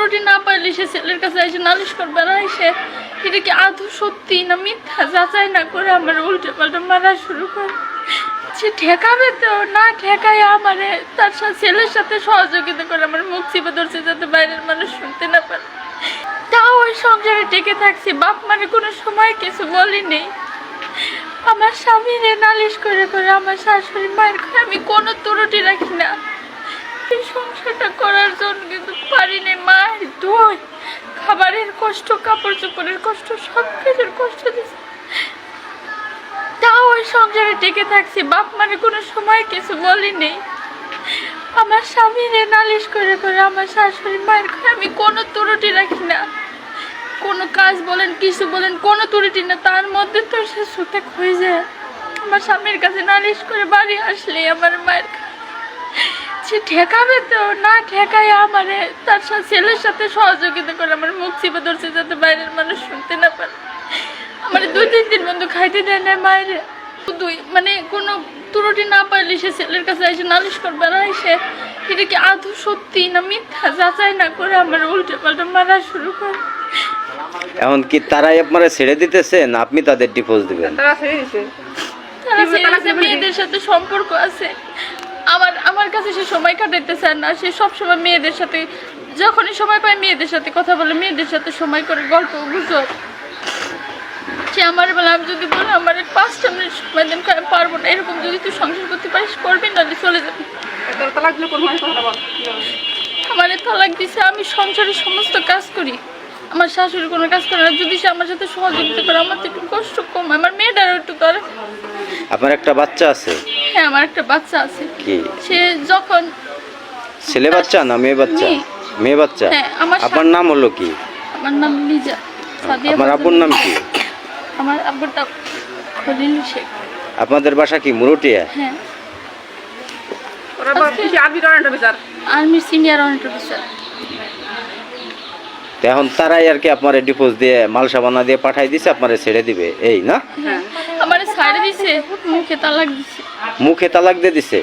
ত্রুটি না পাইলে সে ছেলের কাছে এসে নালিশ করবে না, এসে এটা কি আদৌ সত্যি না মিথ্যা যাচাই না করে আমার উল্টে পাল্টে মারা শুরু করে। সে ঠেকাবে তো, না ঠেকায় আমারে তার সাথে ছেলের সাথে সহযোগিতা করে আমার মুখ চিপে ধরছে যাতে বাইরের মানুষ শুনতে না পারে। তাও ওই সংসারে টিকে থাকছি, বাপ মানে কোনো সময় কিছু বলিনি। আমার স্বামীরে নালিশ করে করে আমার শাশুড়ি মায়ের ঘরে আমি কোনো ত্রুটি রাখি না। এই সংসারটা করার জন্য কিন্তু পারিনি। মায়ের দই, খাবারের কষ্ট, কাপড় চোপড়ের কষ্ট, সব কিছুর কষ্ট দিচ্ছে। তাও ওই সংসারে টিকে থাকছি, বাপ মানে কোনো সময় কিছু বলিনি। আমার স্বামীরে নালিশ করে করে আমার শাশুড়ি মায়ের ঘরে আমি কোনো ত্রুটি রাখি না। কোনো কাজ বলেন, কিছু বলেন, কোনো ত্রুটি না। তার মধ্যে তো সে সুতে হয়ে যায়। আমার স্বামীর কাছে নালিশ করে বাড়ি আসলে আমার মায়ের সে ঠেকাবে তো, না ঠেকায় আমারে তার সাথে ছেলের সাথে সহযোগিতা করে আমার মুখ চিপে ধরছে যাতে বাইরের মানুষ শুনতে না পারে। আমার 2-3 দিন বন্ধু খাইতে দেয় না মায়ের। মানে কোনো ত্রুটি না পাইলে সে ছেলের কাছে এসে নালিশ করবে না, এসে এটা কি আদৌ সত্যি না মিথ্যা যাচাই না করে আমার উল্টে পাল্টে মারা শুরু করে। এখন কি তারাই আপনারা ছেড়ে দিতেছে না আপনি তাদের ডিভোর্স দিবেন? তারা ছেড়ে দিছে, মেয়েদের সাথে সম্পর্ক আছে। আমার কাছে সে সময় কাটাইতে চায় না। সে সবসময় মেয়েদের সাথে, যখনই সময় পায় মেয়েদের সাথে কথা বলে, মেয়েদের সাথে সময় করে গল্প গুজব। সে আমার বলে, আমি যদি বলে আমার 5টা মিনিট সময় দেন, আমি পারবো না। এরকম যদি তুই সংসার করতে পারিস করবি, নাহলে চলে যাবি। আমার তালাক দিছে। আমি সংসারের সমস্ত কাজ করি, আমার শাশুড়ি কোনো কাজ করে না। যদি সে আমার সাথে সহযোগিতা করে আমার তো একটু কষ্ট কম, আমার মেয়েটারও একটু করে। আপনার একটা বাচ্চা আছে? হ্যাঁ, আমার একটা বাচ্চা আছে। কি সে যখন ছেলে বাচ্চা না মেয়ে বাচ্চা? মেয়ে বাচ্চা। হ্যাঁ। আপনার নাম হলো কি? আমার নাম লিজা। আমার আব্বুর নাম কি? আমার আব্বুর নাম খলিল শেখ। আপনাদের বাসা কি মুরুটিয়া? হ্যাঁ, আর্মি সিনিয়র ওয়ারেন্ট অফিসার। এখন তারাই আর কি আপনার ডিভোর্স দিয়ে মাল সাবানা দিয়ে পাঠাই দিছে, আপনারা ছেড়ে দিবে এই না? আমার ছাড়ে দিছে, মুখে তালাক দিছে। মুখে তালাক দিয়ে দিছে?